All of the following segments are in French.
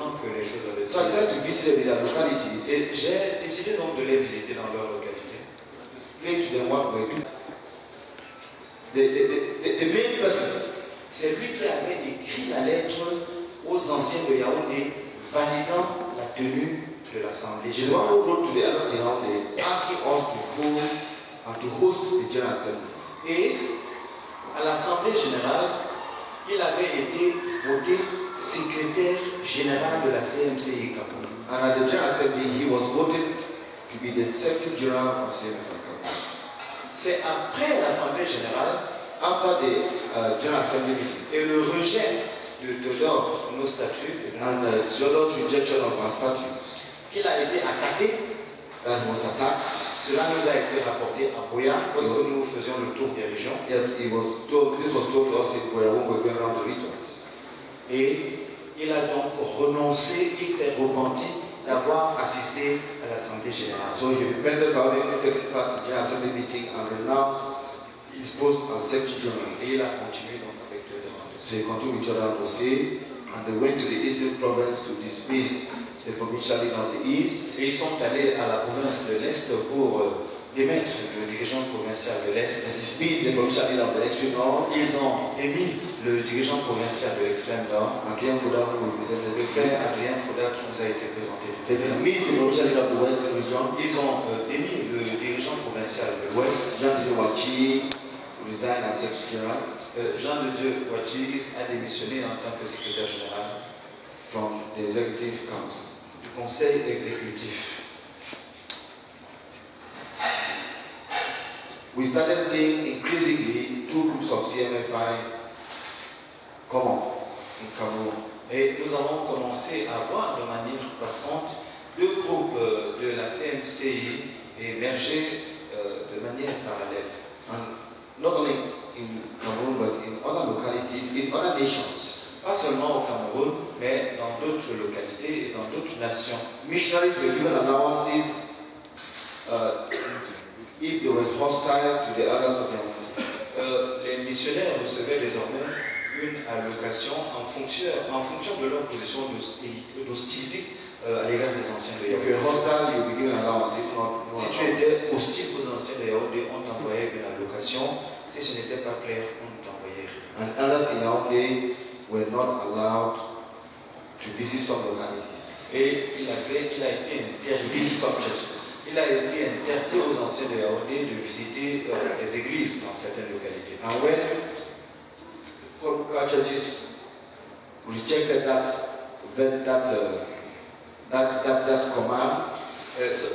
maintenant que les choses avaient So I started to visit them in their localities. Et j'ai décidé donc de les visiter dans leur localité. Explain to them what we're doing. The main person, C'est lui qui avait écrit la lettre aux anciens de Yaoundé validant la tenue de l'Assemblée the one générale. who wrote to the others around there, asking us to go and to host the General Assembly. Et à l'Assemblée générale, il avait été voté secrétaire général de la CMCI Cameroun. And at the General Assembly, he was voted to be the Secretary General of CMFI. C'est après l'Assemblée générale After the General Assembly meeting, et le rejet de Théodore, nos statuts, and Theodore's rejection of our statutes, qu'il a été attaqué. that was attacked. Cela nous a été rapporté à Boya lorsque nous faisions le tour des régions. Yes, this was told to us in Boya when we were going around the regions. Et il a donc renoncé, il s'est repenti d'avoir assisté à l'Assemblée générale. So he repented for having taken part in the General Assembly meeting and renounced his post as Secretary General. Et il a continué donc avec Théodore. So he continued with Jordan Hosea, and they went to the Eastern province to dismiss the provincial leader of the East. Et ils sont allés à la province de l'Est pour démettre le dirigeant provincial de They l'Est. dismissed the provincial leader of the Extreme North, Ils ont émis le dirigeant provincial de l'extrême nord, Adrien Fouda, who represented le the frère frère. Adrien Fouda qui nous a été présenté. They dismissed the provincial leader of the Western region, Ils ont émis le dirigeant provincial de l'Ouest. Jean de Wachi, resigned as Secretary General Jean de Dieu Ouachis a démissionné en tant que secrétaire général from the Executive Council. du conseil exécutif. We started seeing increasingly two groups of CMFI come up in Cameroon. Et nous avons commencé à voir de manière croissante deux groupes de la CMCI émerger de manière parallèle. And not only in Cameroon, but in other localities, in other nations. Pas seulement au Cameroun, mais dans d'autres localités et dans d'autres nations. Missionaries were given allowances if they were hostile to the others of their movement. Les missionnaires recevaient désormais une allocation en fonction de leur position d'hostilité à l'égard des anciens de If Yaoundé. you're hostile, you'll be given allowance. If not, no Si tu allowance. étais hostile aux anciens de Yaoundé, on t'envoyait une allocation. Si ce n'était pas clair, on ne t'envoyait rien. And others in Yaoundé were not allowed to visit some localities. Et il a été interdit, il a été interdit aux anciens de Yaoundé de visiter les églises dans certaines localités. And when local churches rejected that command,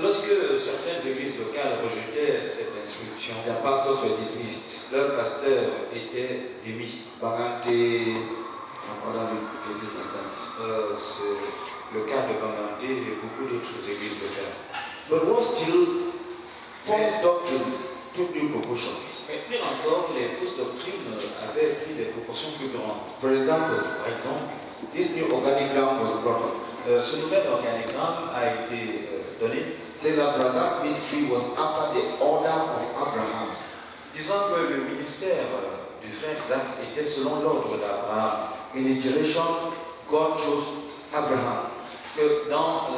Lorsque certaines églises locales rejetaient cette instruction, their pastors were dismissed. leurs pasteurs étaient démis. Bagante and other places like that. C'est le cas de Banganté et beaucoup d'autres églises locales. But what still, false doctrines took new proportions. Mais pire encore, les fausses doctrines avaient pris des proportions plus grandes. For example, Par exemple, this new organigram was brought up. ce nouvel organigramme a été donné, Saying that Brazil's ministry was after the order of Abraham. disant que le ministère du frère Zach était selon l'ordre d'Abraham. In his generation, God chose Abraham. Que dans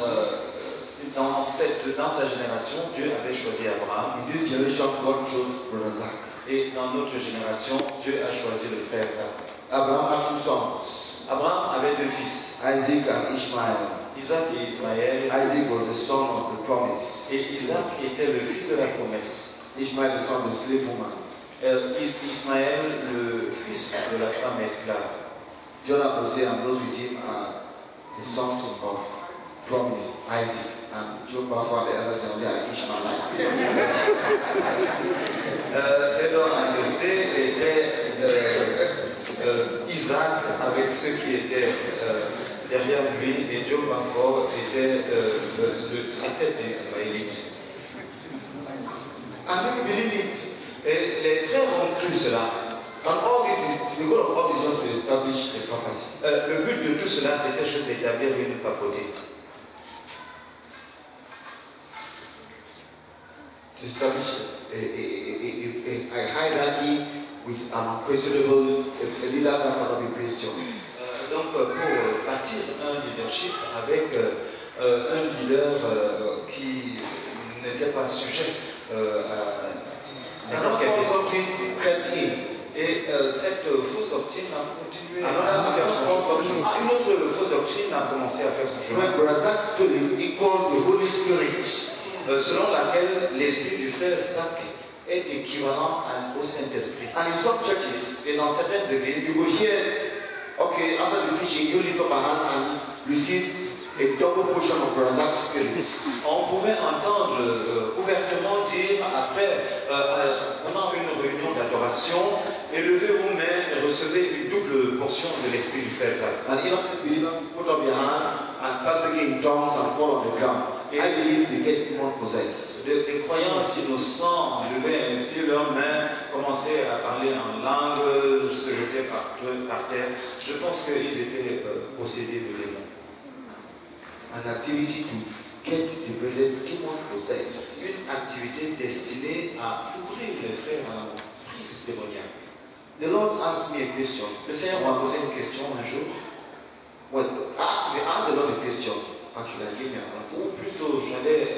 sa génération, Dieu avait choisi Abraham. In this generation, God chose Brother Zach. Et dans notre génération, Dieu a choisi le frère Zach. Abraham had two sons, Abraham avait deux fils, Isaac and Ishmael. Isaac et Ismaël. Isaac was the son of the promise. Et Isaac était le fils de la promesse. Ishmael the son of the slave woman. Ismaël, le fils de la femme esclave. Jordan Hosea and those with him are the sons of promise, Isaac. And Job Baffa, the elders, they are Ishmaelites. Théodore Angesté était Isaac avec ceux qui étaient derrière lui, et Job encore était la tête des Ismaélites. And people believe it. Et les frères ont cru cela. And all this is, the goal of all this is just to establish a papacy. Le but de tout cela, c'était juste d'établir une papauté. To establish a hierarchy with an unquestionable, a leader that cannot be questioned. Donc, pour bâtir un leadership avec un leader qui n'était pas sujet à n'importe quelle question. Et cette fausse doctrine a continué à faire son chemin. Une autre fausse doctrine a commencé à faire son chemin. Selon laquelle l'esprit du frère Zach est équivalent au Saint-Esprit. Et dans certaines églises, you will hear, okay, after the preaching, you lift up a hand and receive a double portion of Brother Zach's spirit. On pouvait entendre ouvertement dire après, pendant une réunion d'adoration, élevez vos mains et recevez une double portion de l'esprit du frère Zach. And innocent believers put up your hand and start speaking in tongues and fall on the ground. I believe they get demon possessed. Les croyants innocents levaient ainsi leurs mains, commençaient à parler en langue, se jetaient par terre. Je pense qu'ils étaient possédés de démons. An activity to get the brethren demon possessed. Une activité destinée à ouvrir les frères à la prise démoniaque. The Lord asked me a question. Le Seigneur m'a posé une question un jour. Well, they asked the Lord a question. Actually, I gave me an answer. Ou plutôt, j'allais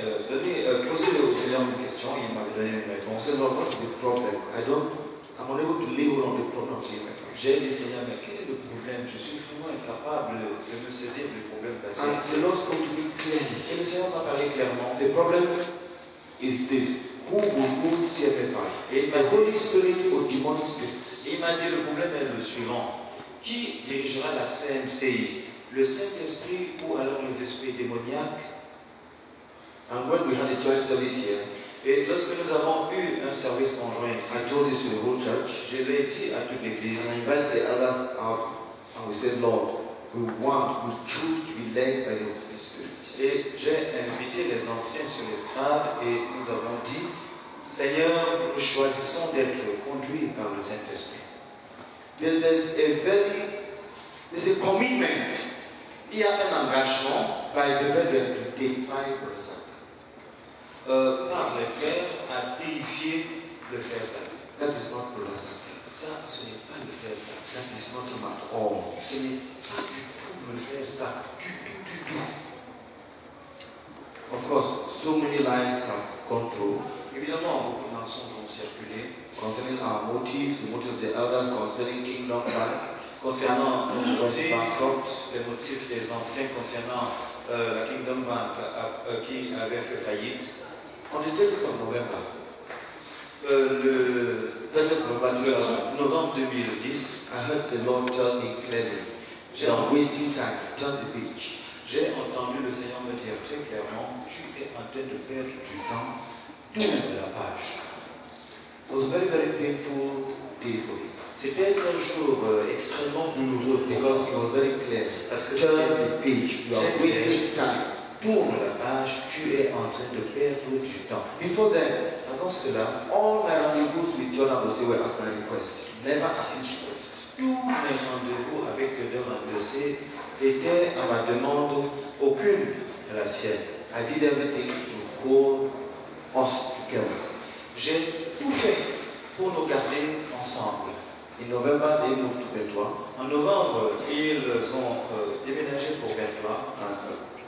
poser au Seigneur une question, il m'avait donné une I réponse. said, Lord, what's the problem? I'm unable to lay hold on the problem. J'ai dit, Seigneur, mais quel est le problème? Je suis vraiment incapable de me saisir du problème passé. And the Lord spoke to me clearly. Et le Seigneur m'a parlé clairement. The problem is this. Who will rule CFFI? Et The Holy Spirit or demonic spirits? il m'a dit, le problème est le suivant. Qui dirigera la CMCI? Le Saint-Esprit ou alors les esprits démoniaques? And when we had a joint service here, Et lorsque nous avons eu un service conjoint ici, I told this to the whole church. je l'ai dit à toute l'église. And I invited the others out and we said, Lord, we choose to be led by the Holy Spirit. Et j'ai invité les anciens sur l'estrade et nous avons dit, Seigneur, nous choisissons d'être conduits par le Saint-Esprit. There's a commitment Il y a un engagement by the brethren to defy Brother Zach. par les frères à déifier le frère Zach. That is not Brother Zach. Ça, ce n'est pas le frère Zach. That is not him at all. Ce n'est pas du tout le frère Zach. Du tout. Of course, so many lives have gone through Évidemment, beaucoup de mensonges ont circulé concerning our motives, the motives of the elders, concerning Kingdom Bank, concernant was bankrupt. les motifs des anciens concernant la Kingdom Bank qui avait fait faillite. On the 30th of November, Le 30th of November, novembre 2010, I heard the Lord tell me clearly, they are wasting time, turn the page. j'ai entendu le Seigneur me dire très clairement, tu es en train de perdre du temps, tourne la page. It was a very, very painful day for me C'était un jour extrêmement douloureux because it was very clear. parce que Turn the page, you are wasting time. tourne la page, tu es en train de perdre du temps. Before then, Avant cela, all my rendezvous with Jordan was were at my request, never at his request. tous mes rendez-vous avec Jordan Dossé étaient à ma demande, aucune à la sienne. I did everything to hold us together. J'ai tout fait pour nous garder ensemble. In November, they moved to Betua, En novembre, ils ont déménagé pour Bertois and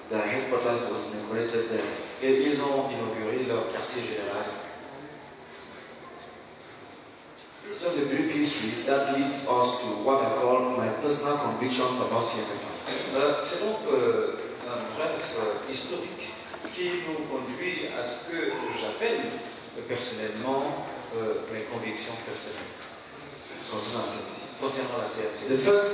their headquarters was inaugurated there. et ils ont inauguré leur quartier général. It's just a brief history that leads us to what I call my personal convictions about CFFI. C'est donc un bref historique qui nous conduit à ce que j'appelle personnellement mes convictions personnelles concernant la CFC. The first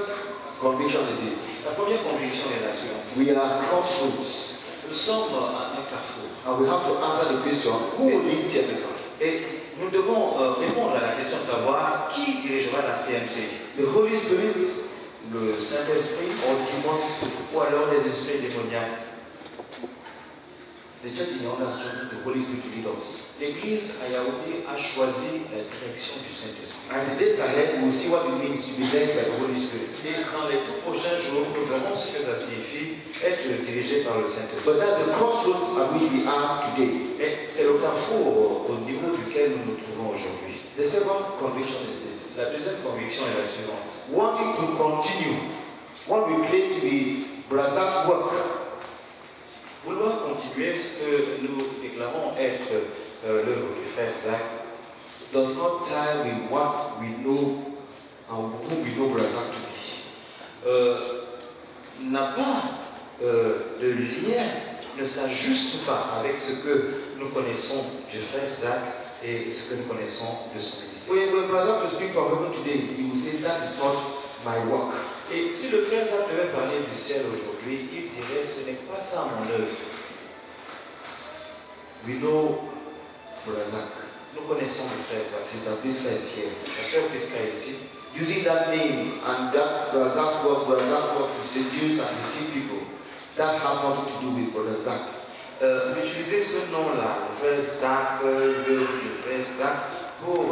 conviction is this. La première conviction est la suivante. We are at crossroads, Nous sommes à un carrefour and we have to answer the question, who will lead CFFI? et nous devons répondre à la question de savoir qui dirigera la CMC. The Holy Spirit Le Saint-Esprit or demonic spirits? ou alors les esprits démoniaques. The church in Yonder has chosen the Holy Spirit to lead us. L'Église à Yaoundé a choisi la direction du Saint-Esprit. And the days ahead, we will see what it means to be led by the Holy Spirit. Et dans les tout prochains jours, nous verrons ce que ça signifie être dirigé par le Saint-Esprit. But at the crossroads at which we are today, Et c'est le carrefour au niveau duquel nous nous trouvons aujourd'hui. the second conviction is this. La deuxième conviction est la suivante. Wanting to continue what we claim to be Brazak's work Vouloir continuer ce que nous déclarons être l'œuvre du frère Zach does not tie with what we know and who we know Brazak to be. n'a pas de lien, ne s'ajuste pas avec ce que nous connaissons du frère Zach et ce que nous connaissons de son ministère. When Brazak will speak from heaven today, he will say, that is not my work. Et si le frère Zach devait parler du ciel aujourd'hui, il dirait, ce n'est pas ça mon œuvre. We know Brazak. Nous connaissons le frère Zach. Sister Priska is here. La sœur Priska est ici. Using that name and that Brazak's work to seduce and deceive people, that has nothing to do with Brother Zach. Utiliser ce nom-là, le frère Zach, le frère Zach, pour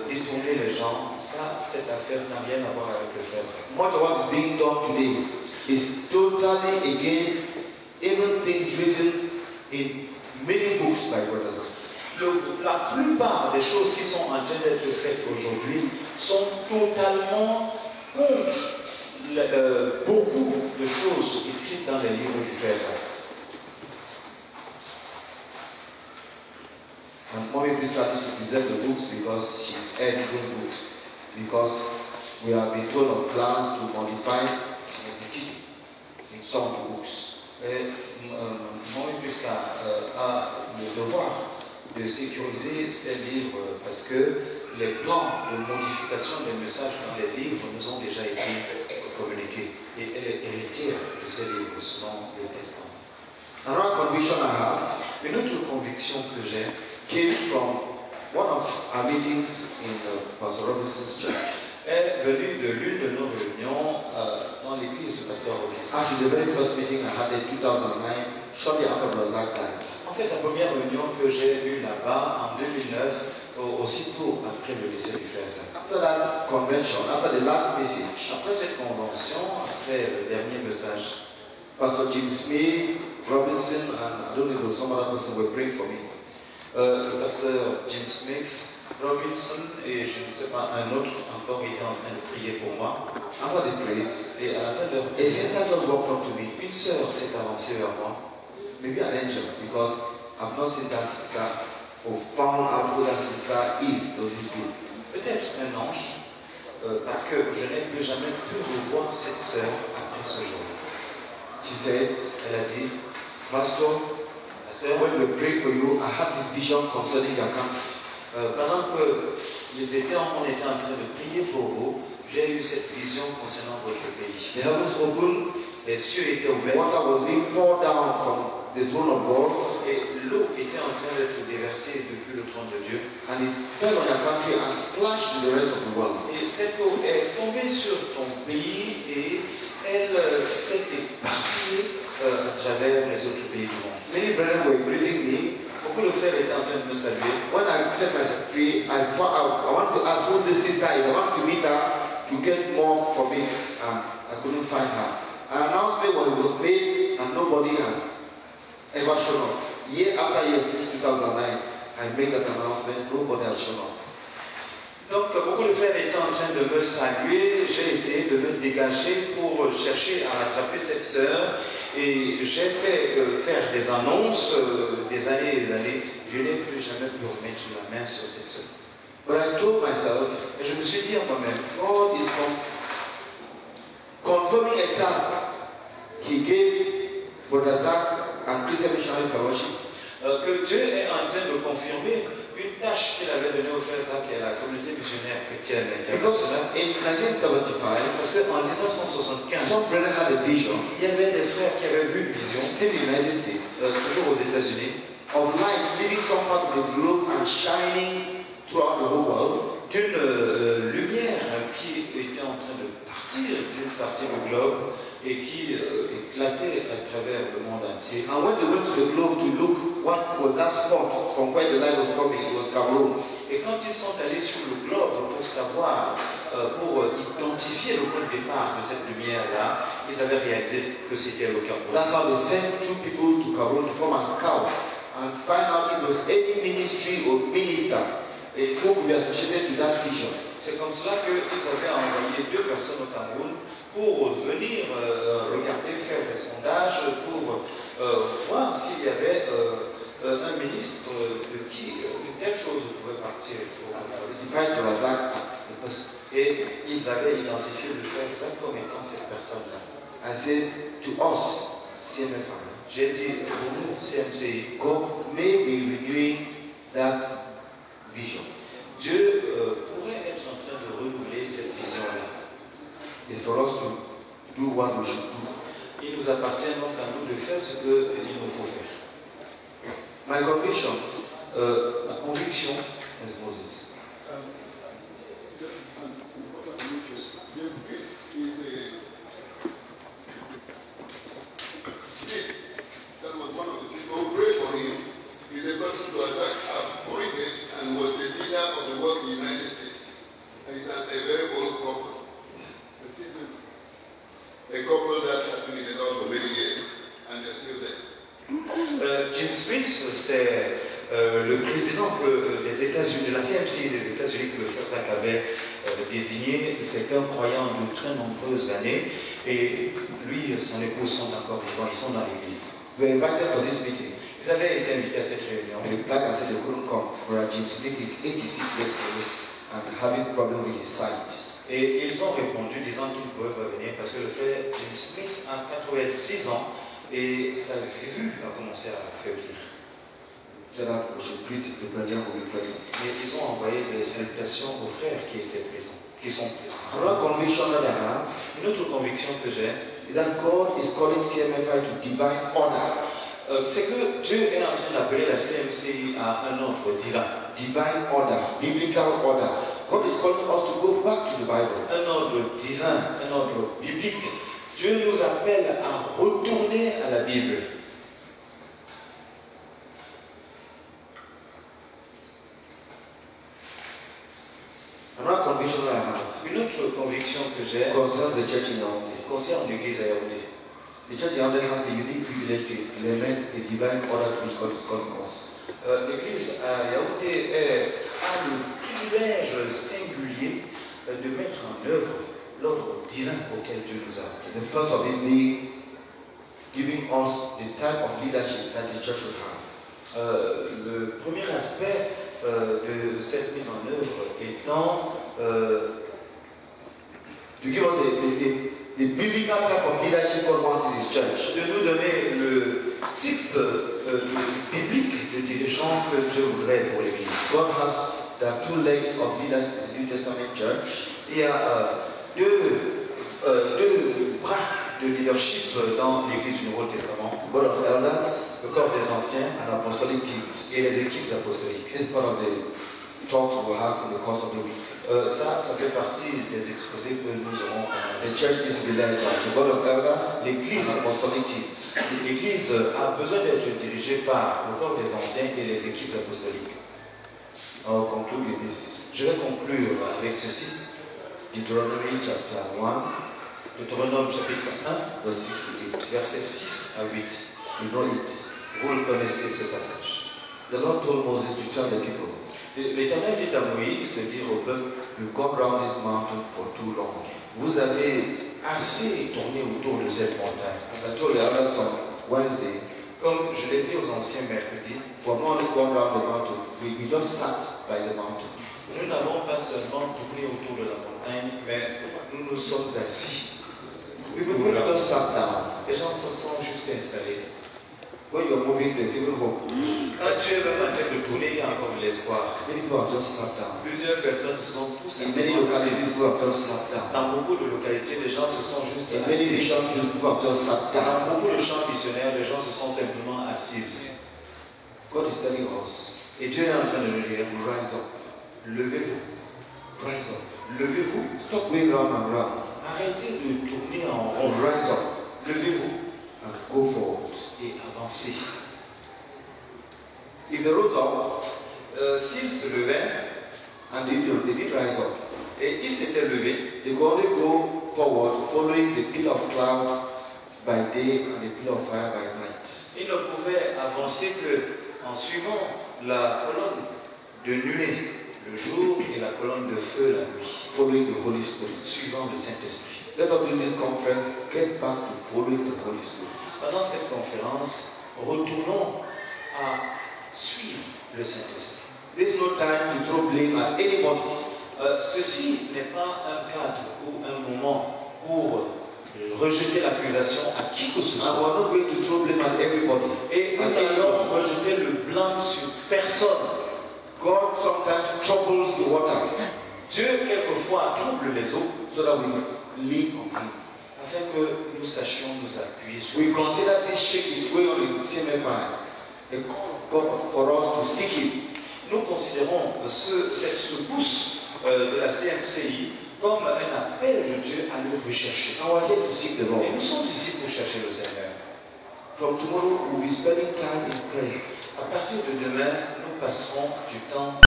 détourner les gens, ça, cette affaire n'a rien à voir avec le frère Zach. Much of what is being done today is totally against even things written in many books by Brother Zach. La plupart des choses qui sont en train d'être faites aujourd'hui sont totalement contre beaucoup de choses écrites dans les livres du frère Zach. And Mommy Priska used to present the books because she's editing those books. Because we have been told of plans to modify the teaching in some of the books. Mommy Priska a le devoir de sécuriser ces livres parce que les plans de modification des messages dans les livres nous ont déjà été communiqués. Et elle est héritière de ces livres selon le Testament. Another conviction I have Une autre conviction que j'ai came from one of our meetings in Pastor Robinson's church. est venue de l'une de nos réunions dans l'église du pasteur Robinson. After the very first meeting I had in 2009, shortly after Brazak died. En fait, la première réunion que j'ai eue là-bas en 2009, aussitôt après le décès du frère Zach. After that convention, after the last message, Après cette convention, après le dernier message, Pastor Jim Smith, Robinson, and I don't know if there was some other person were praying for me. le pasteur Jim Smith, Robinson et je ne sais pas, un autre encore était en train de prier pour moi. After they prayed, Et à la fin de leur a prière, sister just walked up to me, une sœur s'est avancée vers moi. maybe an angel, because I've not seen that sister or found out who that sister is to this group. Peut-être un ange, parce que je n'ai plus jamais pu revoir cette sœur après ce jour. She said, Elle a dit, Pastor, pasteur, when we prayed for you, I had this vision concerning your country. pendant que on était en train de prier pour vous, j'ai eu cette vision concernant votre pays. The heavens opened, Les cieux étaient ouverts water was being poured down from the throne of God, et l'eau était en train d'être déversée depuis le trône de Dieu. and it fell on your country and splashed to the rest of the world. Et cette eau est tombée sur ton pays et elle s'est éparpillée à travers les autres pays du monde. Many brethren were greeting me. Beaucoup de frères étaient en train de me saluer. When I set my free, I want to ask who this sister is. I want to meet her to get more from it. I couldn't find her. An announcement was made and nobody has ever shown up. Year after year since 2009, I made that announcement, nobody has shown up. Donc beaucoup de frères étaient en train de me saluer. J'ai essayé de me dégager pour chercher à attraper cette sœur. Et j'ai fait faire des annonces des années et des années. Je n'ai plus jamais pu remettre la main sur cette sœur. But I told myself, Et je me suis dit à moi-même, God is confirming a task He gave Brother Zach and Christian Missionary Fellowship. Que Dieu est en train de confirmer une tâche qu'il avait donnée au frère Zach et à la communauté missionnaire chrétienne Because internationale. in 1975, Parce qu'en 1975, some brethren had a vision, il y avait des frères qui avaient vu une vision, still in the United States, toujours aux États-Unis, of light leaving some part of the globe and shining throughout the whole world. d'une lumière qui était en train de partir d'une partie du globe et qui éclatait à travers le monde entier. And when they went to the globe to look what was that spot from where the light was coming, it was Cameroon. Et quand ils sont allés sur le globe pour savoir, pour identifier le point de départ de cette lumière-là, ils avaient réalisé que c'était le Cameroun. That's how they sent two people to Cameroon to come and scout and find out if there was any ministry or minister who could be associated to that vision. C'est comme cela qu'ils avaient envoyé deux personnes au Cameroun pour venir regarder voir s'il y avait un ministre de qui une telle chose pouvait partir. Et ils avaient identifié le frère comme étant cette personne-là. I said to us, CMFI, J'ai dit pour nous, CMCI, God may be renewing that vision. Dieu pourrait être en train de renouveler cette vision-là. It's for us to do what we should do. Il nous appartient donc à nous de faire ce qu'il nous faut faire. My conviction, Ma conviction, as Moses, that was one of the people who prayed for him, is a person who was appointed and was the leader of the work in the United States. And he's a very old couple. A couple that has been in the Lord for many years, and they're still there. Jim Smith, c'est le président des États-Unis, de la CMC des États-Unis que le frère Zach avait désigné. C'est un croyant de très nombreuses années et lui et son épouse sont encore vivants, ils sont dans l'église. we were invited for this meeting. Ils avaient été invités à cette réunion. And the black I said they couldn't come. Brother Jim Smith is 86 years old and having problem with his sight. Et ils ont répondu disant qu'ils ne pouvaient pas venir parce que le frère Jim Smith a 86 ans et sa vue a commencé à faiblir. Said that we should greet the brethren who will be present. Mais ils ont envoyé des salutations aux frères qui étaient présents, qui sont présents. Another conviction that I have Une autre conviction que j'ai, is that God is calling CMFI to divine order. c'est que Dieu est en train d'appeler la CMCI à un ordre divin. Divine order, biblical order. God is calling us to go back to the Bible. Un ordre divin, un ordre biblique. Dieu nous appelle à retourner à la Bible. Another conviction that I have Une autre conviction que j'ai concerns the church in Yaoundé. concerne l'Église à Yaoundé. The church in Yaoundé has a unique privilege to implement the divine order to which God is calling us. L'Église à Yaoundé a le privilège singulier de mettre en œuvre l'ordre divin auquel Dieu nous a appelés. The first of it being giving us the type of leadership that the church should have. Le premier aspect de cette mise en œuvre étant To give us the biblical type of leadership God wants in His church. de nous donner le type biblique de dirigeant que Dieu voudrait pour l'Église. God has there are two legs of leadership in the New Testament church. Il y a deux bras de leadership dans l'Église du Nouveau Testament. The board of elders Le corps des anciens and apostolic teams. et les équipes apostoliques. This is part of the talks we will have in the course of the week. Ça fait partie des exposés que nous aurons. The church needs to be led by the board of elders L'Église and apostolic teams. L'Église a besoin d'être dirigée par le corps des anciens et les équipes apostoliques. I will conclude with this. Je vais conclure avec ceci. Deuteronomy chapter 1, Deutéronome chapitre 1, verse 6 to 8. versets 6 à 8. You know it. Vous le connaissez ce passage. The Lord told Moses to tell the people, L'Éternel dit à Moïse de dire au peuple, you've gone round this mountain for too long. vous avez assez tourné autour de cette montagne. As I told the others on Wednesday, Comme je l'ai dit aux anciens mercredi, we have not only gone round the mountain, we just sat by the mountain. nous n'avons pas seulement tourné autour de la montagne, mais nous nous sommes assis. People just sat down. Les gens se sont juste installés. When you're moving, there's even hope. Quand tu es même en train de tourner, il y a encore de l'espoir. Many people have just sat down. Plusieurs personnes se sont tous In many localities, people have just sat down. Dans beaucoup de localités, les gens se sont juste In many assis. mission fields, people have just sat down. Dans beaucoup de champs missionnaires, les gens se sont simplement assis. God is telling us, Et Dieu est en train de nous dire, rise up, levez-vous, rise up. levez-vous, Stop going round and round. arrêtez de tourner en And rond, rise up levez-vous and go forward. et avancez. If they rose up S'ils se levaient and they did rise up, et ils s'étaient levés, they could only go forward following the pillar of cloud by day and the pillar of fire by night. ils ne pouvaient avancer que en suivant la colonne de nuée le jour et la colonne de feu la nuit, Following the Holy Spirit. suivant le Saint-Esprit. Let us do this conference, get back to following the Holy Spirit. Pendant cette conférence, retournons à suivre le Saint-Esprit. There's no time to throw blame at anybody. Ceci n'est pas un cadre ou un moment pour rejeter l'accusation à qui que ce And soit. we're not going to throw blame at everybody. Et nous allons rejeter le blanc sur personne. God sometimes troubles the water Dieu, quelquefois, trouble les eaux so that we lean on Him. afin que nous sachions nous appuyer sur We lui. consider this shake is going on in CMFI, a call of God for us to seek Him. Nous considérons cette secousse de la CMCI comme un appel de Dieu à nous rechercher. And we're here to seek the Et Lord. nous sommes ici pour chercher le Seigneur. From tomorrow, we'll be spending time in prayer. À partir de demain, nous passerons du temps